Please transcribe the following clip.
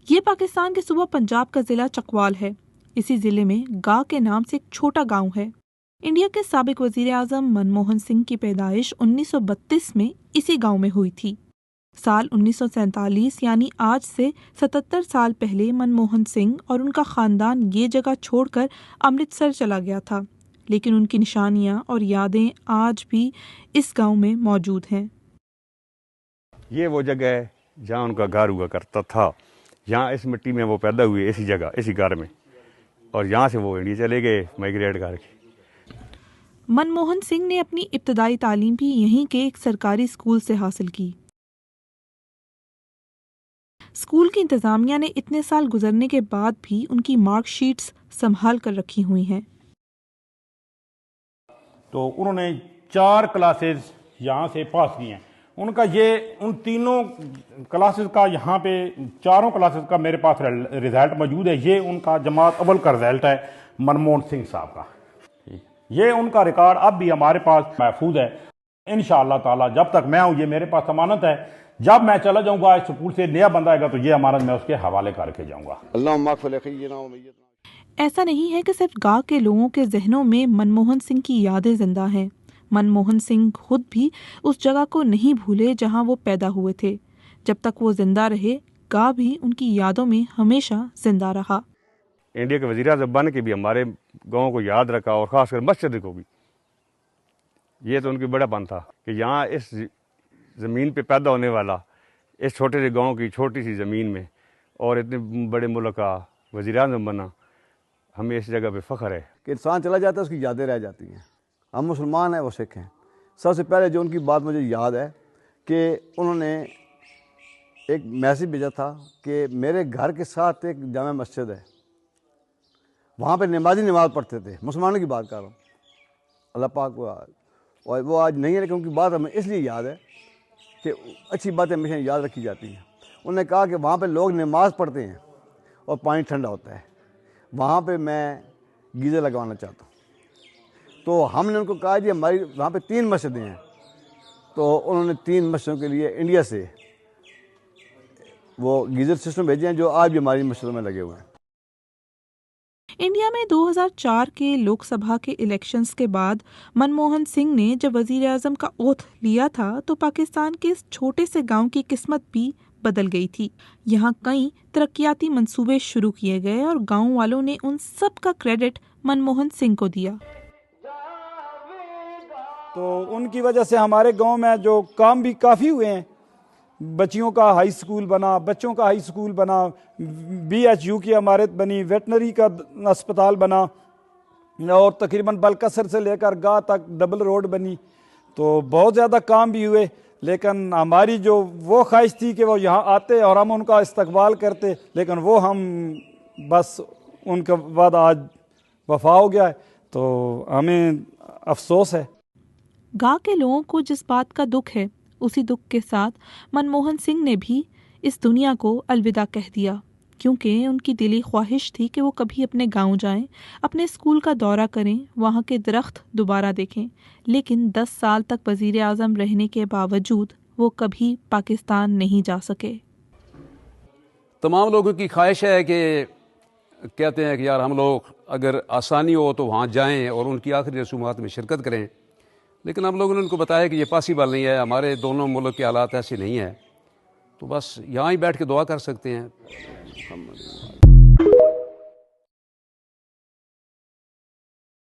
ये पाकिस्तान के सूबा पंजाब का जिला चकवाल है। इसी जिले में गाह के नाम से एक छोटा गांव है। इंडिया के साबिक वजीर आजम मनमोहन सिंह की पैदाइश 1932 में इसी गांव में हुई थी। साल 1947 यानी आज से 77 साल पहले मनमोहन सिंह और उनका खानदान ये जगह छोड़कर अमृतसर चला गया था, लेकिन उनकी निशानियां और यादें आज भी इस गांव में मौजूद हैं। ये वो जगह है जहाँ उनका घर हुआ करता था। यहाँ इस मिट्टी में वो पैदा हुए, इसी जगह, इसी घर में, और यहाँ से वो इंडिया चले गए माइग्रेट करके। मनमोहन सिंह ने अपनी इब्तदाई तालीम भी यहीं के एक सरकारी स्कूल से हासिल की। स्कूल की इंतजामिया ने इतने साल गुजरने के बाद भी उनकी मार्कशीट्स संभाल कर रखी हुई हैं। तो उन्होंने 4 क्लासेस यहाँ से पास की हैं। उनका ये उन तीनों क्लासेस का यहाँ पे 4 क्लासेस का मेरे पास रिजल्ट मौजूद है। ये उनका जमात अव्वल का रिजल्ट है मनमोहन सिंह साहब का। ये उनका रिकॉर्ड अब भी हमारे पास महफूज है। इंशाअल्लाह ताला जब तक मैं हूँ ये मेरे पास अमानत है। जब मैं चला जाऊँगा इस स्कूल से नया बंदा आएगा तो ये अमानत मैं उसके हवाले करके जाऊँगा। ऐसा नहीं है कि सिर्फ गाँव के लोगों के जहनों में मनमोहन सिंह की यादें जिंदा हैं। मनमोहन सिंह खुद भी उस जगह को नहीं भूले जहां वो पैदा हुए थे। जब तक वो जिंदा रहे, गाँव भी उनकी यादों में हमेशा जिंदा रहा। इंडिया के वज़ीर आज़म बन के भी हमारे गाँव को याद रखा, और ख़ासकर मस्जिद को भी। ये तो उनकी बड़ापन था कि यहाँ इस ज़मीन पे पैदा होने वाला, इस छोटे से गाँव की छोटी सी ज़मीन में, और इतने बड़े मुल्क का वज़ीर आज़म बना, हमें इस जगह पे फ़ख्र है कि इंसान चला जाता है उसकी यादें रह जाती हैं। हम मुसलमान हैं, वो सिख हैं। सबसे पहले जो उनकी बात मुझे याद है कि उन्होंने एक मैसेज भेजा था कि मेरे घर के साथ एक जामा मस्जिद है, वहाँ पे नमाजी नमाज़ पढ़ते थे। मुसलमानों की बात कर रहा हूँ, अल्लाह पाक को, और वो आज नहीं है, लेकिन उनकी बात हमें इसलिए याद है कि अच्छी बातें हमेशा याद रखी जाती हैं। उन्होंने कहा कि वहाँ पे लोग नमाज़ पढ़ते हैं और पानी ठंडा होता है, वहाँ पे मैं गीज़र लगवाना चाहता हूँ। तो हमने उनको कहा जी हमारी वहाँ पे 3 मस्जिदें हैं। तो उन्होंने 3 मस्जिदों के लिए इंडिया से वो गीज़र सिस्टम भेजे हैं, जो आज भी हमारी मस्जिदों में लगे हुए हैं। इंडिया में 2004 के लोकसभा के इलेक्शंस के बाद मनमोहन सिंह ने जब वजीर आजम का ओथ लिया था तो पाकिस्तान के इस छोटे से गांव की किस्मत भी बदल गई थी। यहाँ कई तरक्याती मंसूबे शुरू किए गए और गांव वालों ने उन सब का क्रेडिट मनमोहन सिंह को दिया। तो उनकी वजह से हमारे गांव में जो काम भी काफ़ी हुए हैं। बच्चियों का हाई स्कूल बना, बच्चों का हाई स्कूल बना, BHU की इमारत बनी, वेटनरी का अस्पताल बना, और तकरीबन बलकसर से लेकर गाह तक डबल रोड बनी। तो बहुत ज़्यादा काम भी हुए, लेकिन हमारी जो वो ख्वाहिश थी कि वो यहाँ आते और हम उनका इस्तकबाल करते, लेकिन वो हम बस उनके बाद आज वफा हो गया है, तो हमें अफसोस है। गाँव के लोगों को जिस बात का दुख है, उसी दुख के साथ मनमोहन सिंह ने भी इस दुनिया को अलविदा कह दिया, क्योंकि उनकी दिली ख्वाहिश थी कि वो कभी अपने गांव जाएं, अपने स्कूल का दौरा करें, वहां के दरख्त दोबारा देखें। लेकिन 10 साल तक वजीर आज़म रहने के बावजूद वो कभी पाकिस्तान नहीं जा सके। तमाम लोगों की ख्वाहिश है कि कहते हैं कि यार हम लोग अगर आसानी हो तो वहाँ जाएँ और उनकी आखिरी रसूमात में शिरकत करें, लेकिन हम लोगों ने उनको बताया कि ये पॉसिबल नहीं है, हमारे दोनों मुल्क के हालात ऐसे नहीं हैं, तो बस यहाँ ही बैठ के दुआ कर सकते हैं।